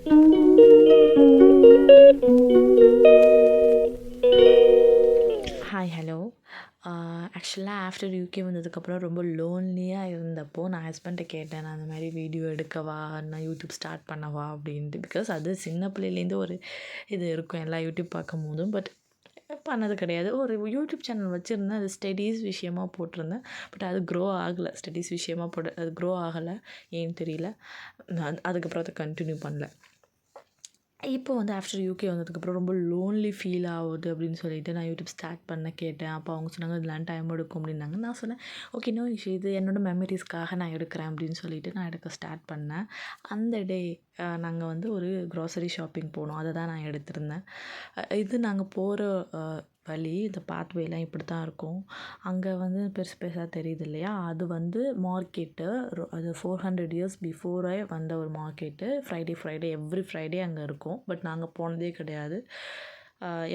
Hi hello. ஆக்சுவலாக after UK வந்ததுக்கப்புறம் ரொம்ப லோன்லியாக இருந்தப்போ நான் ஹஸ்பண்ட்டை கேட்டேன், நான் அந்த மாதிரி வீடியோ எடுக்கவா, நான் யூடியூப் ஸ்டார்ட் பண்ணவா அப்படின்ட்டு. பிகாஸ் அது சின்ன பிள்ளையிலேருந்து ஒரு இது இருக்கும் எல்லா யூடியூப் பார்க்கும்போதும். பட் பண்ணது கிடையாது. ஒரு யூடியூப் சேனல் வச்சுருந்தேன், அது ஸ்டடீஸ் விஷயமா போட்டிருந்தேன். பட் அது க்ரோ ஆகலை. ஸ்டடீஸ் விஷயமா அது க்ரோ ஆகலை, ஏன்னு தெரியல. நான் அதுக்கப்புறம் அதை கண்டினியூ பண்ணல. இப்போ வந்து ஆஃப்டர் யூகே வந்ததுக்கப்புறம் ரொம்ப லோன்லி ஃபீல் ஆகுது அப்படின்னு சொல்லிட்டு நான் யூடியூப் ஸ்டார்ட் பண்ண கேட்டேன். அப்போ அவங்க சொன்னாங்க இதெல்லாம் டைம் எடுக்கும் அப்படின்னாங்க. நான் சொன்னேன் ஓகே, நோ இஷ்யூ, இது என்னோடய மெமரிஸ்க்காக நான் எடுக்கிறேன் அப்படின்னு சொல்லிட்டு நான் எடுக்க ஸ்டார்ட் பண்ணேன். அந்த டே நாங்கள் வந்து ஒரு க்ராசரி ஷாப்பிங் போனோம். அதை தான் நான் எடுத்திருந்தேன். இது நாங்கள் போகிற வழி, இந்த பாத்வேலாம் இப்படி தான் இருக்கும். அங்கே வந்து பெருசு பெருசாக தெரியுது இல்லையா, அது வந்து மார்க்கெட்டு. அது 400 இயர்ஸ் பிஃபோரே வந்த ஒரு மார்க்கெட்டு. ஃப்ரைடே எவ்ரி ஃப்ரைடே அங்கே இருக்கும். பட் நாங்கள் போனதே கிடையாது.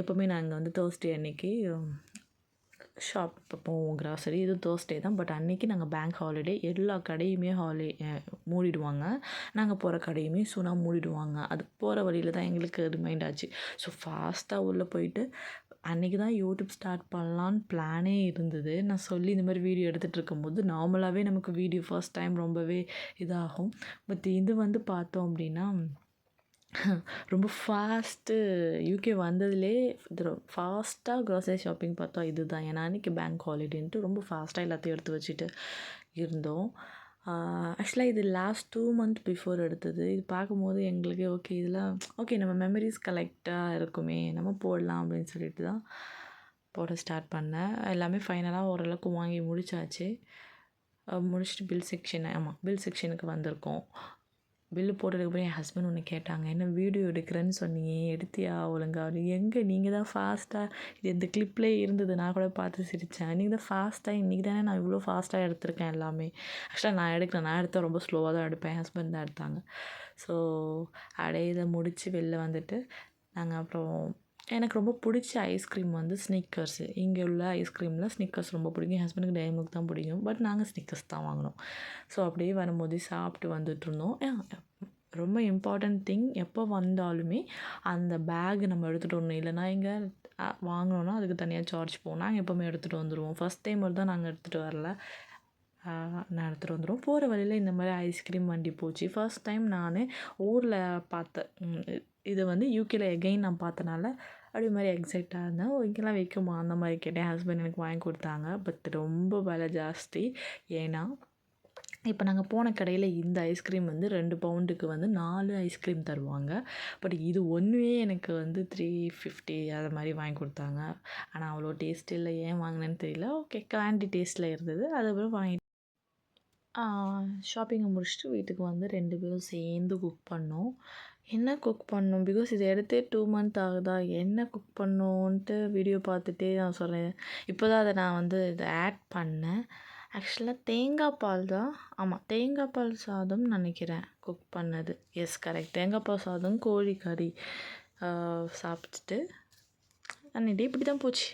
எப்போவுமே நாங்கள் வந்து தேர்ஸ்டே அன்னைக்கு ஷாப் போவோம் கிராசரி. இது தேர்ஸ்டே தான். பட் அன்றைக்கி நாங்கள் பேங்க் ஹாலிடே, எல்லா கடையுமே மூடிடுவாங்க. நாங்கள் போகிற கடையுமே சூனாக மூடிடுவாங்க. அது போகிற வழியில் தான் எங்களுக்கு ரிமைண்ட் ஆச்சு. ஸோ ஃபாஸ்ட்டாக உள்ளே போயிட்டு அன்றைக்கி தான் யூடியூப் ஸ்டார்ட் பண்ணலான்னு பிளானே இருந்தது. நான் சொல்லி இந்த மாதிரி வீடியோ எடுத்துகிட்டு இருக்கும்போது நார்மலாகவே நமக்கு வீடியோ ஃபர்ஸ்ட் டைம் ரொம்பவே இதாகும். பட் இது வந்து பார்த்தோம் அப்படின்னா ரொம்ப ஃபாஸ்ட்டு. யூகே வந்ததுலே இது ஃபாஸ்ட்டாக க்ராசரி ஷாப்பிங் பார்த்தா இது தான். ஏன்னா அன்றைக்கி பேங்க் ஹாலிடேன்ட்டு ரொம்ப ஃபாஸ்ட்டாக எல்லாத்தையும் எடுத்து வச்சுட்டு இருந்தோம். ஆக்சுவலாக இது லாஸ்ட் 2 மந்த் பிஃபோர் எடுத்தது. இது பார்க்கும்போது எங்களுக்கு ஓகே, இதெல்லாம் ஓகே, நம்ம மெமரிஸ் கலெக்டாக இருக்குமே, நம்ம போடலாம் அப்படின்னு சொல்லிட்டு தான் போட ஸ்டார்ட் பண்ணேன். எல்லாமே ஃபைனலாக ஓரளவுக்கு வாங்கி முடிச்சாச்சு. முடிச்சுட்டு பில் செக்ஷனுக்கு வந்திருக்கோம். பில்லு போட்டதுக்கப்புறம் என் ஹஸ்பண்ட் ஒன்று கேட்டாங்க, என்ன வீடியோ எடுக்கிறேன்னு சொன்னியே, எடுத்தியா ஒழுங்கா? எங்கே, நீங்கள் தான் ஃபாஸ்ட்டாக, இது இந்த கிளிப்லேயே இருந்தது, நான் கூட பார்த்து சிரித்தேன். நீங்கள் தான் ஃபாஸ்ட்டாக, இன்றைக்கி தானே நான் இவ்வளோ ஃபாஸ்ட்டாக எடுத்திருக்கேன் எல்லாமே. ஆக்சுவலாக நான் எடுத்தால் ரொம்ப ஸ்லோவாக தான் எடுப்பேன், ஹஸ்பண்ட் தான் எடுத்தாங்க. ஸோ அப்படியே இதை முடித்து வெளில வந்துட்டு நாங்கள் அப்புறம் எனக்கு ரொம்ப பிடிச்ச ஐஸ்கிரீம் வந்து ஸ்னிக்கர்ஸு. இங்கே உள்ள ஐஸ்கிரீமில் ஸ்னிக்கர்ஸ் ரொம்ப பிடிக்கும். என் ஹஸ்பண்டுக்கு டைரி மில்க் தான் பிடிக்கும். பட் நாங்கள் ஸ்னிக்கர்ஸ் தான் வாங்கினோம். ஸோ அப்படியே வரும்போது சாப்பிட்டு வந்துட்டுருந்தோம். ரொம்ப இம்பார்ட்டண்ட் திங், எப்போ வந்தாலுமே அந்த பேக் நம்ம எடுத்துகிட்டு வரணும். இல்லைனா இங்கே வாங்கினோன்னா அதுக்கு தனியாக சார்ஜ் போகும். நாங்கள் எப்போவுமே எடுத்துகிட்டு வந்துடுவோம். ஃபஸ்ட் டைம் தான் நாங்கள் எடுத்துகிட்டு வரல. நான் எடுத்துகிட்டு வந்துடுவோம். போகிற வழியில் இந்த மாதிரி ஐஸ்கிரீம் வண்டி போச்சு. ஃபர்ஸ்ட் டைம் நான் ஊரில் பார்த்தேன். இது வந்து யூகேல எகைன் நான் பார்த்தனால அப்படி மாதிரி எக்ஸைட்டாக இருந்தேன். இங்கெல்லாம் வைக்குமா அந்த மாதிரி கேட்டேன். ஹஸ்பண்ட் எனக்கு வாங்கி கொடுத்தாங்க. பட் ரொம்ப விலை ஜாஸ்தி. ஏன்னா இப்போ நாங்கள் போன கடையில் இந்த ஐஸ்கிரீம் வந்து 2 பவுண்டுக்கு வந்து 4 ஐஸ்கிரீம் தருவாங்க. பட் இது ஒன்றுவே எனக்கு வந்து 350 அது மாதிரி வாங்கி கொடுத்தாங்க. ஆனால் அவ்வளோ டேஸ்ட் இல்லை, ஏன் வாங்கினேன்னு தெரியல. ஓகே, கேண்டி டேஸ்ட்டில் இருந்தது. அதுக்கப்புறம் வாங்கிட்டு ஷாப்பிங்கை முடிச்சுட்டு வீட்டுக்கு வந்து 2 பேரும் சேர்ந்து குக் பண்ணோம். என்ன குக் பண்ணோம், பிகாஸ் இது எடுத்தே 2 மந்த் ஆகுதா, என்ன குக் பண்ணோன்ட்டு வீடியோ பார்த்துட்டே நான் சொல்கிறேன். இப்போ தான் அதை நான் வந்து இதை ஆட் பண்ணேன். ஆக்சுவலாக தேங்காய் பால் தான். ஆமாம், தேங்காய் பால் சாதம் நினைக்கிறேன் குக் பண்ணது. Yes, correct. தேங்காய் பால் சாதம், கோழி கறி சாப்பிட்டுட்டு அன்றைக்கி இப்படி தான் போச்சு.